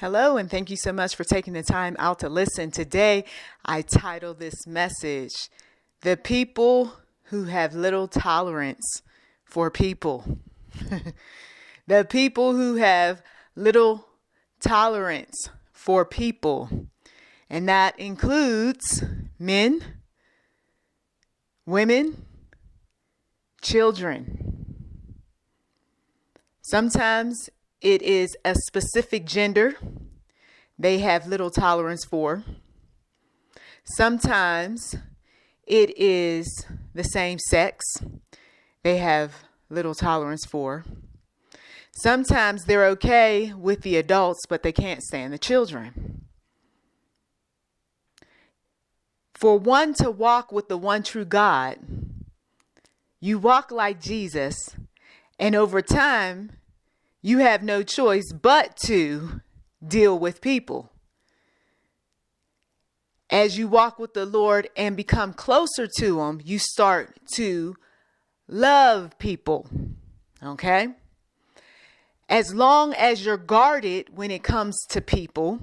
Hello, and thank you so much for taking the time out to listen. Today, I titled this message, The People Who Have Little Tolerance for People. The people who have little tolerance for people. And that includes men, women, children. Sometimes it is a specific gender they have little tolerance for. Sometimes it is the same sex they have little tolerance for. Sometimes they're okay with the adults, but they can't stand the children. For one to walk with the one true God, you walk like Jesus, and over time, you have no choice but to deal with people. As you walk with the Lord and become closer to Him, you start to love people. Okay? As long as you're guarded when it comes to people,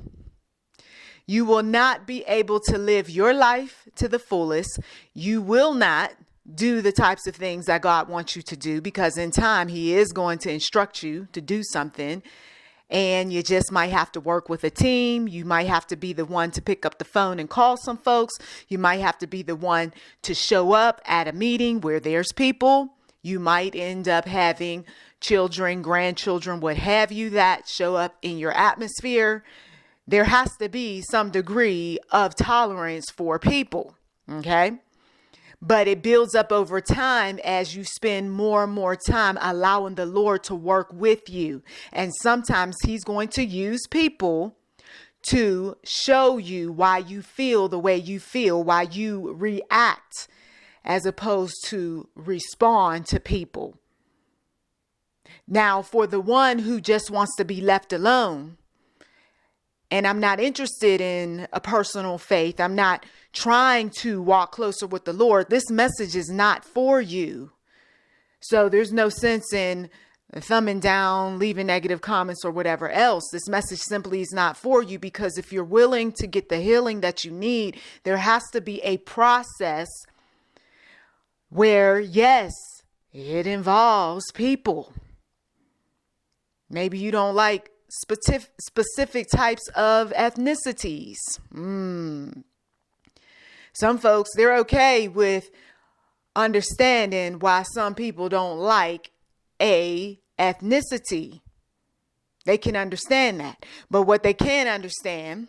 you will not be able to live your life to the fullest. You will not do the types of things that God wants you to do, because in time He is going to instruct you to do something, and you just might have to work with a team. You might have to be the one to pick up the phone and call some folks. You might have to be the one to show up at a meeting where there's people. You might end up having children, grandchildren, what have you, that show up in your atmosphere. There has to be some degree of tolerance for people. Okay? But it builds up over time as you spend more and more time allowing the Lord to work with you. And sometimes He's going to use people to show you why you feel the way you feel, why you react as opposed to respond to people. Now, for the one who just wants to be left alone, and I'm not interested in a personal faith, I'm not trying to walk closer with the Lord, this message is not for you. So there's no sense in thumbing down, leaving negative comments or whatever else. This message simply is not for you, because if you're willing to get the healing that you need, there has to be a process where, yes, it involves people. Maybe you don't like specific types of ethnicities. Some folks, they're okay with understanding why some people don't like a ethnicity. They can understand that. But what they can't understand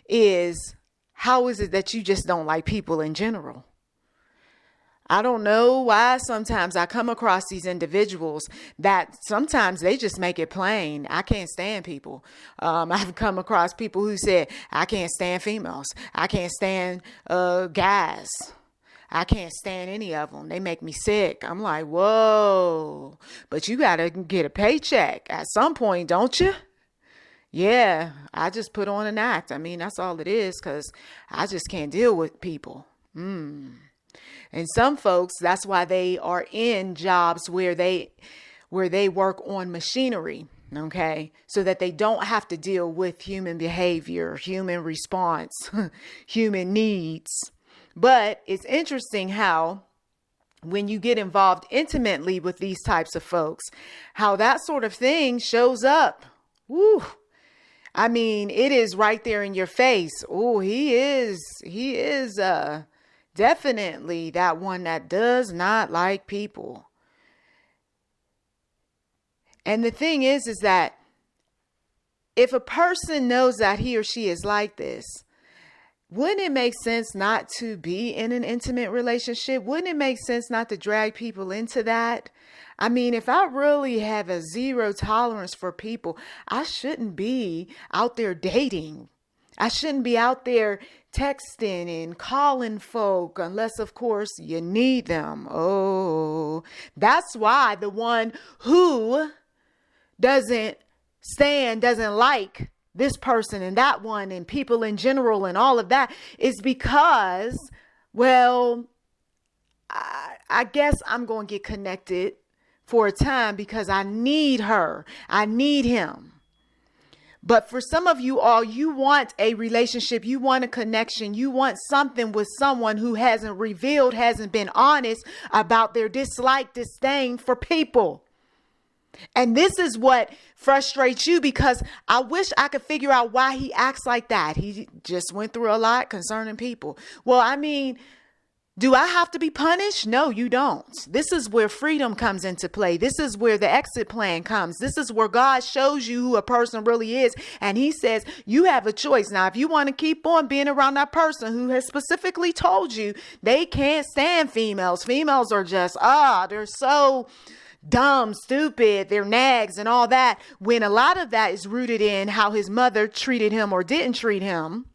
is, how is it that you just don't like people in general? I don't know why sometimes I come across these individuals that sometimes they just make it plain. I can't stand people. I've come across people who said, I can't stand females. I can't stand guys. I can't stand any of them. They make me sick. I'm like, whoa, but you got to get a paycheck at some point, don't you? Yeah, I just put on an act. I mean, that's all it is, because I just can't deal with people. And some folks, that's why they are in jobs where they work on machinery, okay? So that they don't have to deal with human behavior, human response, human needs. But it's interesting how when you get involved intimately with these types of folks, how that sort of thing shows up. Woo! I mean, it is right there in your face. Oh, he is definitely that one that does not like people. And the thing is that if a person knows that he or she is like this, wouldn't it make sense not to be in an intimate relationship? Wouldn't it make sense not to drag people into that? I mean, if I really have a zero tolerance for people, I shouldn't be out there dating. I shouldn't be out there texting and calling folk unless, of course, you need them. Oh, that's why the one who doesn't like this person and that one and people in general and all of that is because, well, I guess I'm going to get connected for a time because I need her. I need him. But for some of you all, you want a relationship, you want a connection, you want something with someone who hasn't revealed, hasn't been honest about their dislike, disdain for people. And this is what frustrates you, because I wish I could figure out why he acts like that. He just went through a lot concerning people. Well, I mean, do I have to be punished? No, you don't. This is where freedom comes into play. This is where the exit plan comes. This is where God shows you who a person really is. And he says you have a choice. Now, if you want to keep on being around that person who has specifically told you they can't stand females. Females are just, they're so dumb, stupid, they're nags and all that. When a lot of that is rooted in how his mother treated him or didn't treat him.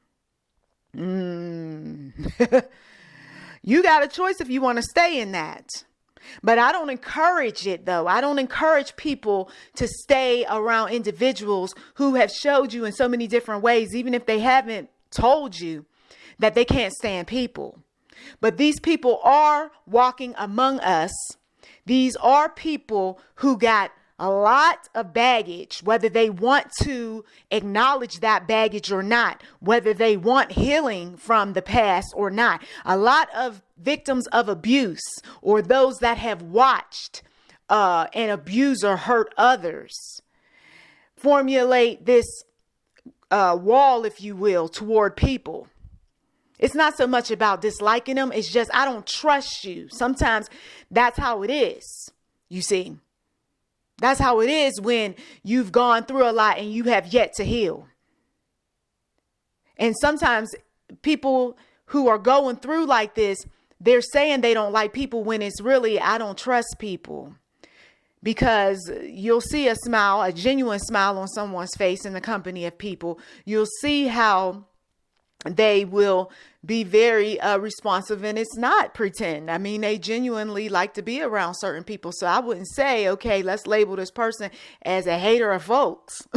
You got a choice if you want to stay in that. But I don't encourage it, though. I don't encourage people to stay around individuals who have showed you in so many different ways, even if they haven't told you, that they can't stand people. But these people are walking among us. These are people who got a lot of baggage, whether they want to acknowledge that baggage or not, whether they want healing from the past or not. A lot of victims of abuse, or those that have watched an abuser hurt others, formulate this wall, if you will, toward people. It's not so much about disliking them. It's just, I don't trust you. Sometimes that's how it is. You see, that's how it is when you've gone through a lot and you have yet to heal. And sometimes people who are going through like this, they're saying they don't like people when it's really, I don't trust people. Because you'll see a smile, a genuine smile on someone's face in the company of people. You'll see how they will be very responsive, and it's not pretend. I mean, they genuinely like to be around certain people. So I wouldn't say, okay, let's label this person as a hater of folks,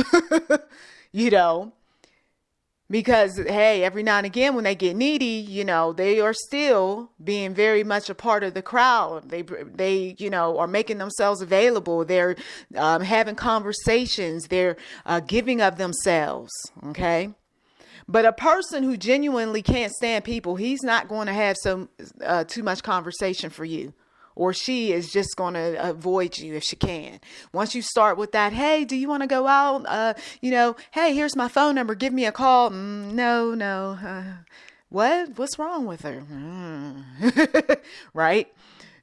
because, hey, every now and again when they get needy, they are still being very much a part of the crowd. They are making themselves available. They're having conversations. They're giving of themselves. Okay. But a person who genuinely can't stand people, he's not going to have too much conversation for you, or she is just going to avoid you if she can. Once you start with that, hey, do you want to go out? Hey, here's my phone number. Give me a call. No. What's wrong with her? Right?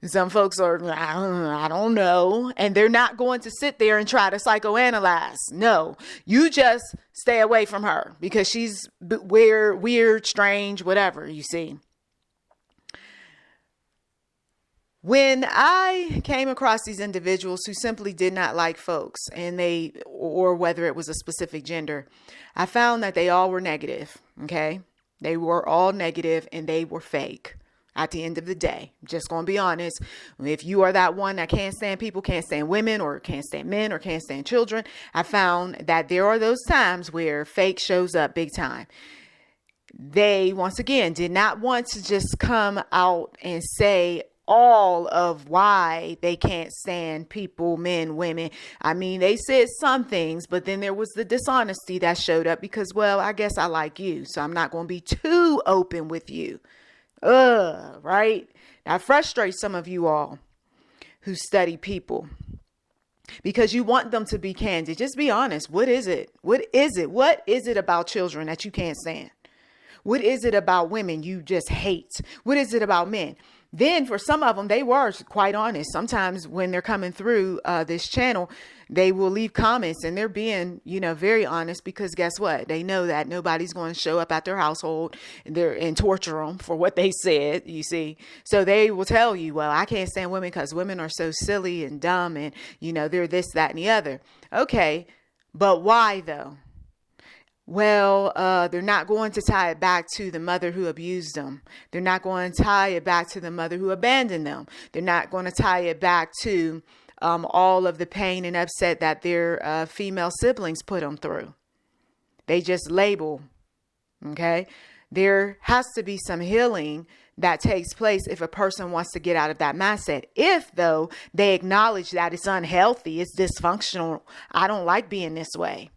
Some folks are, I don't know. And they're not going to sit there and try to psychoanalyze. No, you just stay away from her because she's weird, strange, whatever, you see. When I came across these individuals who simply did not like folks, or whether it was a specific gender, I found that they all were negative. Okay. They were all negative and they were fake. At the end of the day, I'm just going to be honest. If you are that one that can't stand people, can't stand women, or can't stand men, or can't stand children, I found that there are those times where fake shows up big time. They, once again, did not want to just come out and say all of why they can't stand people, men, women. I mean, they said some things, but then there was the dishonesty that showed up because, well, I guess I like you, so I'm not going to be too open with you. Right? That frustrates some of you all who study people because you want them to be candid. Just be honest. What is it? What is it about children that you can't stand? What is it about women you just hate? What is it about men? Then for some of them, they were quite honest. Sometimes when they're coming through this channel, they will leave comments and they're being, very honest because guess what? They know that nobody's going to show up at their household and torture them for what they said, you see. So they will tell you, well, I can't stand women because women are so silly and dumb and, they're this, that, and the other. Okay, but why though? Well, they're not going to tie it back to the mother who abused them. They're not going to tie it back to the mother who abandoned them. They're not going to tie it back to all of the pain and upset that their female siblings put them through. They just label. Okay. There has to be some healing that takes place if a person wants to get out of that mindset. If, though, they acknowledge that it's unhealthy, it's dysfunctional, I don't like being this way.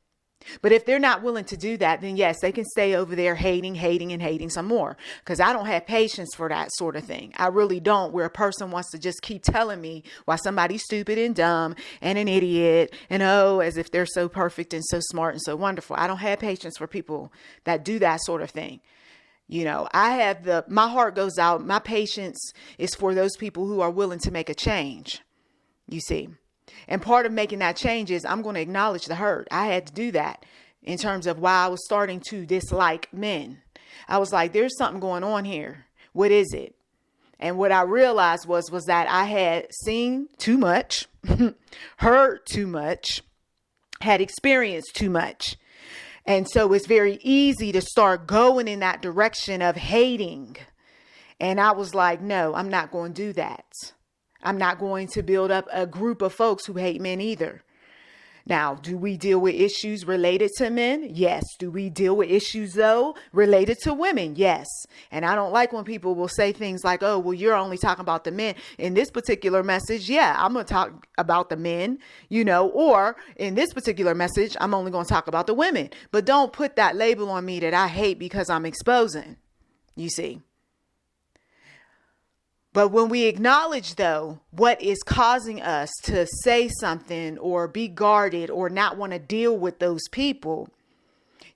But if they're not willing to do that, then yes, they can stay over there hating, and hating some more. Because I don't have patience for that sort of thing. I really don't, where a person wants to just keep telling me why somebody's stupid and dumb and an idiot and as if they're so perfect and so smart and so wonderful. I don't have patience for people that do that sort of thing. My heart goes out. My patience is for those people who are willing to make a change, you see. And part of making that change is I'm going to acknowledge the hurt. I had to do that in terms of why I was starting to dislike men. I was like, there's something going on here. What is it? And what I realized was that I had seen too much, heard too much, had experienced too much. And so it's very easy to start going in that direction of hating. And I was like, no, I'm not going to do that. I'm not going to build up a group of folks who hate men either. Now, do we deal with issues related to men? Yes. Do we deal with issues, though, related to women? Yes. And I don't like when people will say things like, oh, well, you're only talking about the men. In this particular message, yeah, I'm going to talk about the men, or in this particular message, I'm only going to talk about the women. But don't put that label on me that I hate because I'm exposing, you see. But when we acknowledge, though, what is causing us to say something or be guarded or not want to deal with those people,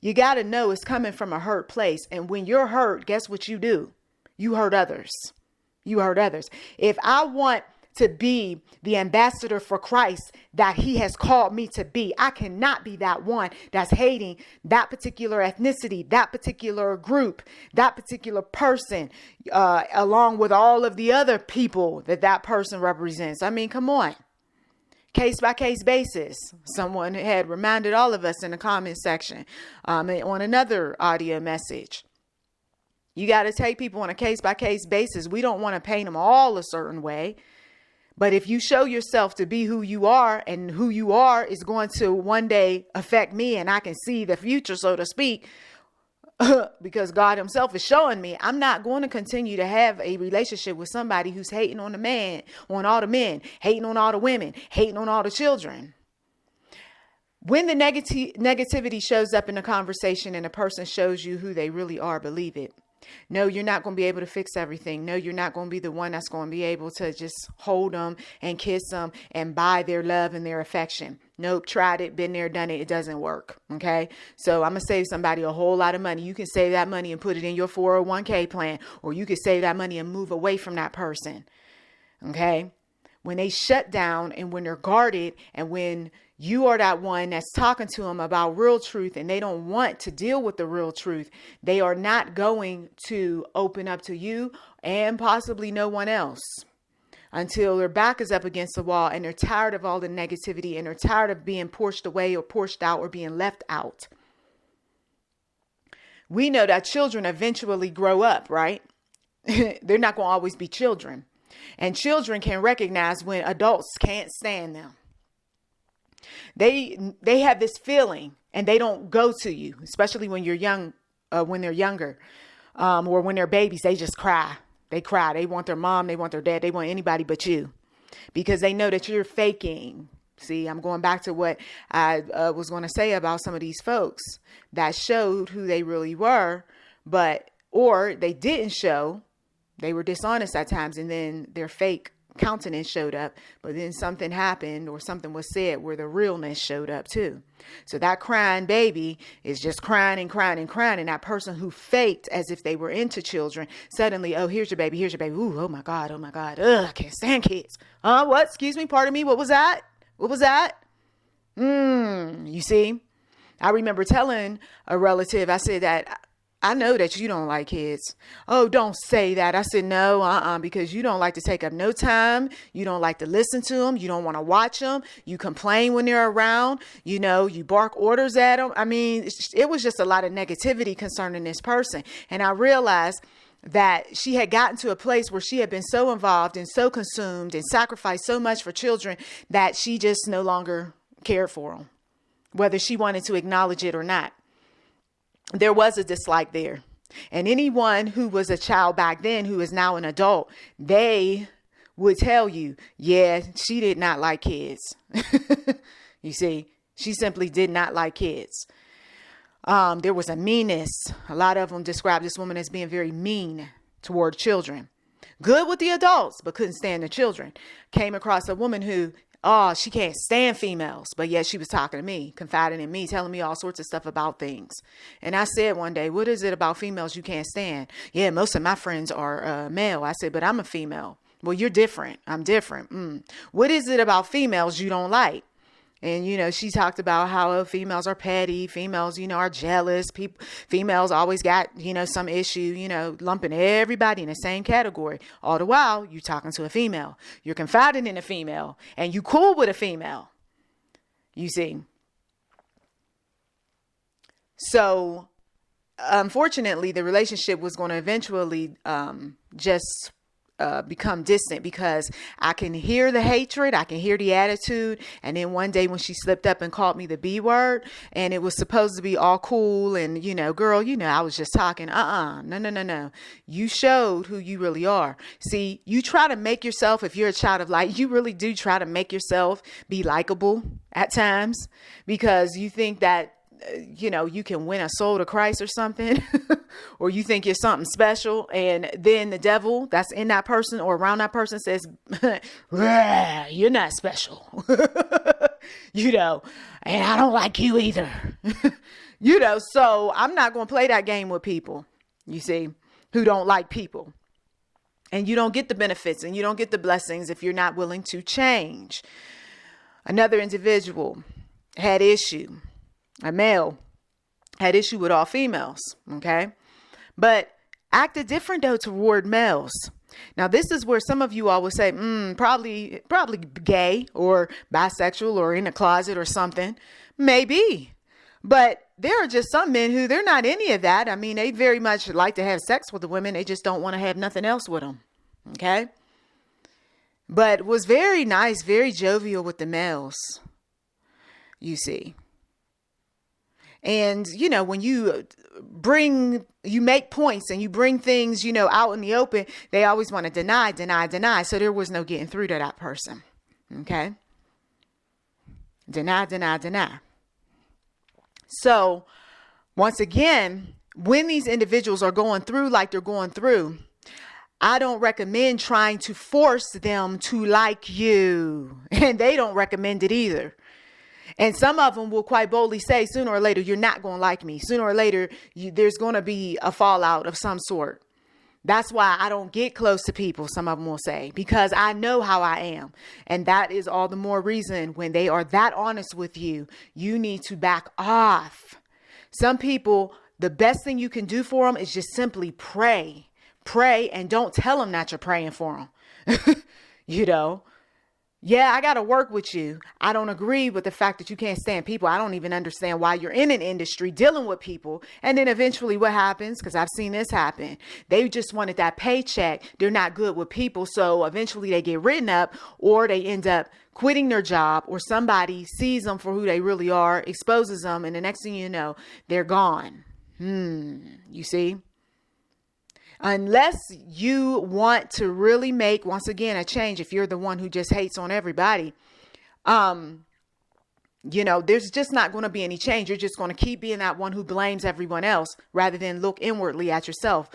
you got to know it's coming from a hurt place. And when you're hurt, guess what you do? You hurt others. You hurt others. If I want to be the ambassador for Christ that he has called me to be, I cannot be that one that's hating that particular ethnicity, that particular group, that particular person, along with all of the other people that person represents. I mean, come on. Case by case basis. Someone had reminded all of us in the comment section on another audio message. You got to take people on a case by case basis. We don't want to paint them all a certain way. But if you show yourself to be who you are, and who you are is going to one day affect me, and I can see the future, so to speak, because God himself is showing me, I'm not going to continue to have a relationship with somebody who's hating on on all the men, hating on all the women, hating on all the children. When the negativity shows up in a conversation and a person shows you who they really are, believe it. No, you're not going to be able to fix everything. No, you're not going to be the one that's going to be able to just hold them and kiss them and buy their love and their affection. Nope, tried it, been there, done it. It doesn't work. Okay. So I'm going to save somebody a whole lot of money. You can save that money and put it in your 401k plan, or you can save that money and move away from that person. Okay. When they shut down and when they're guarded, and when you are that one that's talking to them about real truth and they don't want to deal with the real truth, they are not going to open up to you and possibly no one else until their back is up against the wall and they're tired of all the negativity and they're tired of being pushed away or pushed out or being left out. We know that children eventually grow up, right? They're not going to always be children. And children can recognize when adults can't stand them. They have this feeling and they don't go to you, especially when you're young, when they're younger, or when they're babies. They just cry. They cry. They want their mom. They want their dad. They want anybody but you, because they know that you're faking. See, I'm going back to what I was going to say about some of these folks that showed who they really were, or they didn't show. They were dishonest at times, and then their fake countenance showed up, but then something happened or something was said where the realness showed up too. So that crying baby is just crying and crying and crying. And that person who faked as if they were into children, suddenly, oh, here's your baby. Here's your baby. Ooh, oh my God. Oh my God. Ugh, I can't stand kids. What? Excuse me. Pardon me. What was that? What was that? You see, I remember telling a relative, I said that I know that you don't like kids. Oh, don't say that. I said, no, because you don't like to take up no time. You don't like to listen to them. You don't want to watch them. You complain when they're around. You bark orders at them. I mean, it was just a lot of negativity concerning this person. And I realized that she had gotten to a place where she had been so involved and so consumed and sacrificed so much for children that she just no longer cared for them, whether she wanted to acknowledge it or not. There was a dislike there. And anyone who was a child back then who is now an adult, they would tell you, yeah, she did not like kids. You see, she simply did not like kids. There was a meanness. A lot of them described this woman as being very mean toward children. Good with the adults, but couldn't stand the children. Came across a woman who, she can't stand females, but yet she was talking to me, confiding in me, telling me all sorts of stuff about things. And I said one day, what is it about females you can't stand? Yeah, most of my friends are male. I said, but I'm a female. Well, you're different. I'm different. What is it about females you don't like? And, she talked about how females are petty. Females, are jealous. Females always got, some issue, lumping everybody in the same category. All the while, you're talking to a female. You're confiding in a female. And you cool with a female. You see. So, unfortunately, the relationship was going to eventually just become distant, because I can hear the hatred, I can hear the attitude. And then one day when she slipped up and called me the B word, and it was supposed to be all cool and, girl, I was just talking. No. You showed who you really are. See, you try to make yourself, if you're a child of light, you really do try to make yourself be likable at times, because you think that you can win a soul to Christ or something, or you think you're something special. And then the devil that's in that person or around that person says, you're not special, and I don't like you either, so I'm not going to play that game with people, you see, who don't like people. And you don't get the benefits and you don't get the blessings if you're not willing to change. Another individual had issue. A male had issue with all females, okay? But acted different, though, toward males. Now, this is where some of you all would say, probably gay or bisexual or in a closet or something. Maybe. But there are just some men who they're not any of that. I mean, they very much like to have sex with the women. They just don't want to have nothing else with them, okay? But was very nice, very jovial with the males, you see. And, when you make points and you bring things, out in the open, they always want to deny. So there was no getting through to that person. Okay. Deny. So once again, when these individuals are going through like they're going through, I don't recommend trying to force them to like you. And they don't recommend it either. And some of them will quite boldly say, sooner or later, you're not going to like me. Sooner or later, there's going to be a fallout of some sort. That's why I don't get close to people, some of them will say, because I know how I am. And that is all the more reason when they are that honest with you, you need to back off. Some people, the best thing you can do for them is just simply pray. Pray and don't tell them that you're praying for them. Yeah, I got to work with you. I don't agree with the fact that you can't stand people. I don't even understand why you're in an industry dealing with people. And then eventually what happens, because I've seen this happen, they just wanted that paycheck. They're not good with people. So eventually they get written up, or they end up quitting their job, or somebody sees them for who they really are, exposes them. And the next thing you know, they're gone. You see? Unless you want to really make, once again, a change, if you're the one who just hates on everybody, there's just not going to be any change. You're just going to keep being that one who blames everyone else rather than look inwardly at yourself.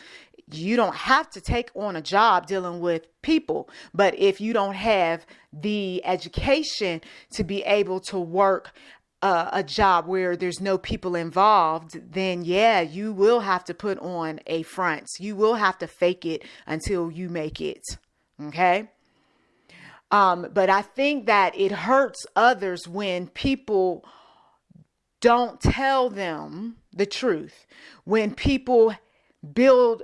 You don't have to take on a job dealing with people, but if you don't have the education to be able to work a job where there's no people involved, then yeah, you will have to put on a front. You will have to fake it until you make it. Okay. But I think that it hurts others when people don't tell them the truth. When people build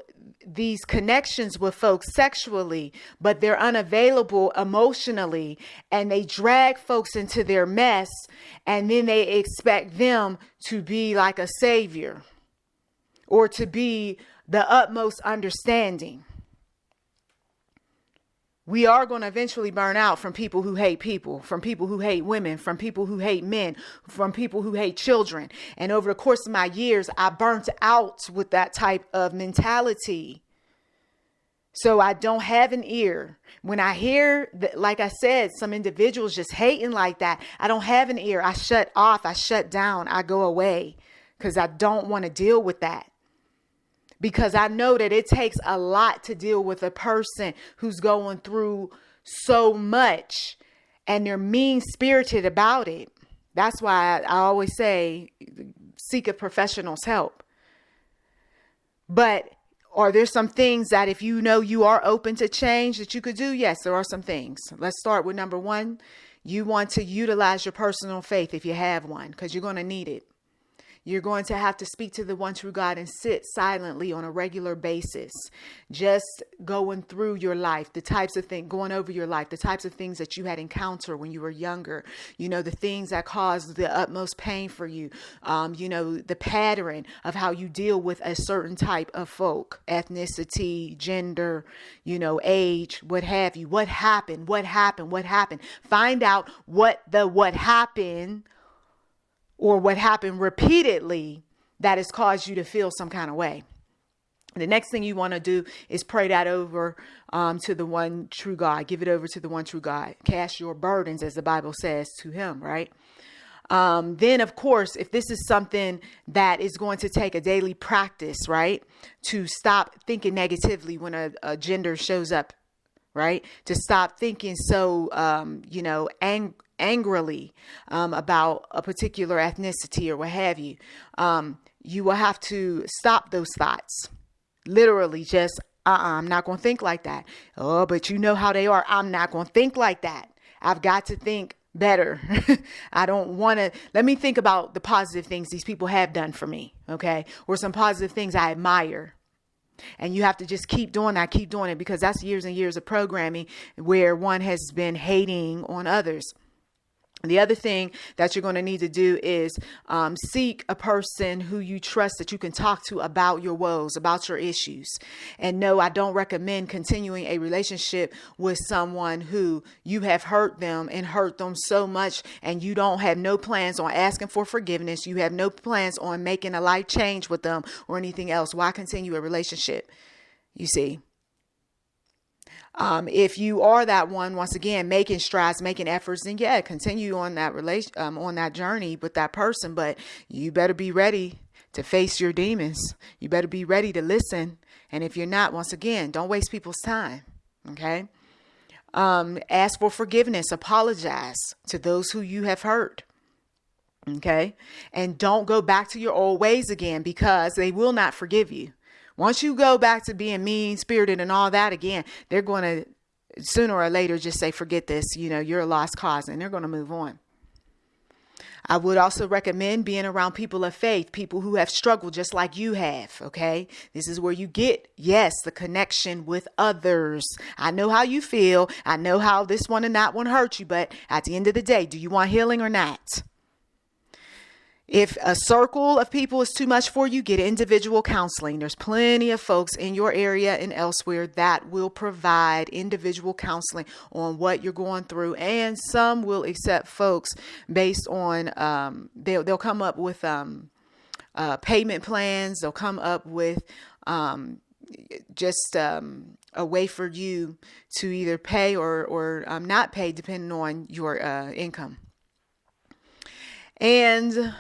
these connections with folks sexually, but they're unavailable emotionally, and they drag folks into their mess, and then they expect them to be like a savior or to be the utmost understanding. We are going to eventually burn out from people who hate people, from people who hate women, from people who hate men, from people who hate children. And over the course of my years, I burnt out with that type of mentality. So I don't have an ear. When I hear that, like I said, some individuals just hating like that, I don't have an ear. I shut off. I shut down. I go away. because I don't want to deal with that. Because I know that it takes a lot to deal with a person who's going through so much and they're mean-spirited about it. That's why I always say, seek a professional's help. But are there some things that if you know you are open to change that you could do? Yes, there are some things. Let's start with number one. You want to utilize your personal faith if you have one, because you're going to need it. You're going to have to speak to the one true God and sit silently on a regular basis, just going through your life, the types of things, going over your life, the types of things that you had encountered when you were younger, the things that caused the utmost pain for you, the pattern of how you deal with a certain type of folk, ethnicity, gender, age, what have you. What happened? Find out what happened, or what happened repeatedly that has caused you to feel some kind of way. The next thing you want to do is pray that over to the one true God. Give it over to the one true God. Cast your burdens, as the Bible says, to him, right? Then, of course, if this is something that is going to take a daily practice, right, to stop thinking negatively when a gender shows up, right, to stop thinking so, angrily about a particular ethnicity or what have you, you will have to stop those thoughts. Literally just, I'm not going to think like that. Oh, but you know how they are. I'm not going to think like that. I've got to think better. I don't want to. Let me think about the positive things these people have done for me. Okay. Or some positive things I admire. And you have to just keep doing it, because that's years and years of programming where one has been hating on others. The other thing that you're going to need to do is seek a person who you trust that you can talk to about your woes, about your issues. And no, I don't recommend continuing a relationship with someone who you have hurt them so much, and you don't have no plans on asking for forgiveness. You have no plans on making a life change with them or anything else. Why continue a relationship? You see? If you are that one, once again, making strides, making efforts, then yeah, continue on that on that journey with that person. But you better be ready to face your demons. You better be ready to listen. And if you're not, once again, don't waste people's time. Okay. Ask for forgiveness. Apologize to those who you have hurt. Okay. And don't go back to your old ways again, because they will not forgive you. Once you go back to being mean-spirited and all that again, they're going to sooner or later just say, forget this, you're a lost cause, and they're going to move on. I would also recommend being around people of faith, people who have struggled just like you have. Okay. This is where you get, yes, the connection with others. I know how you feel. I know how this one and that one hurt you. But at the end of the day, do you want healing or not? If a circle of people is too much for you, get individual counseling. There's plenty of folks in your area and elsewhere that will provide individual counseling on what you're going through. And some will accept folks based on, they'll come up with payment plans. They'll come up with just a way for you to either pay or not pay, depending on your income. And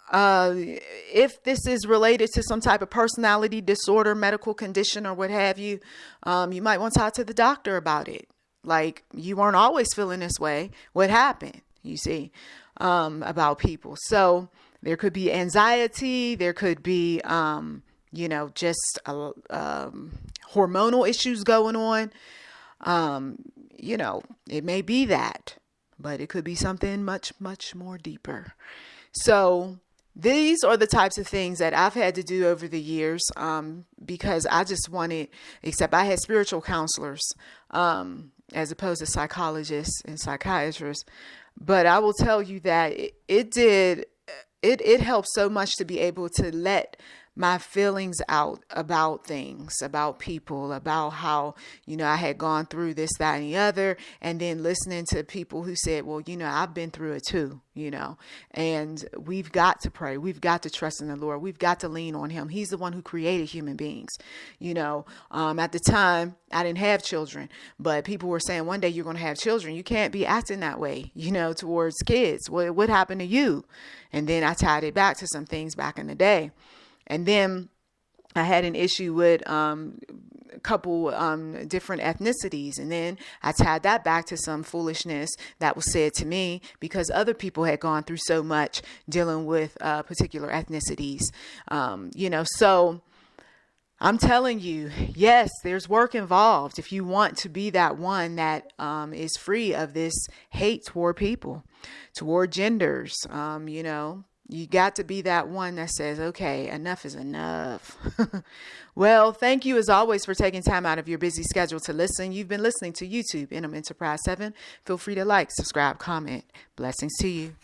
if this is related to some type of personality disorder, medical condition, or what have you, you might want to talk to the doctor about it. Like, you weren't always feeling this way. What happened? You see, about people. So there could be anxiety. There could be, just hormonal issues going on. It may be that, but it could be something much, much more deeper. So these are the types of things that I've had to do over the years, because I just wanted, except I had spiritual counselors, as opposed to psychologists and psychiatrists. But I will tell you that it helped so much to be able to let my feelings out about things, about people, about how, I had gone through this, that, and the other. And then listening to people who said, well, I've been through it too, and we've got to pray. We've got to trust in the Lord. We've got to lean on him. He's the one who created human beings. At the time I didn't have children, but people were saying one day you're going to have children. You can't be acting that way, towards kids. What happened to you? And then I tied it back to some things back in the day. And then I had an issue with a couple different ethnicities. And then I tied that back to some foolishness that was said to me because other people had gone through so much dealing with particular ethnicities. So I'm telling you, yes, there's work involved if you want to be that one that is free of this hate toward people, toward genders. You got to be that one that says, okay, enough is enough. Well, thank you as always for taking time out of your busy schedule to listen. You've been listening to YouTube, NM Enterprise 7. Feel free to like, subscribe, comment. Blessings to you.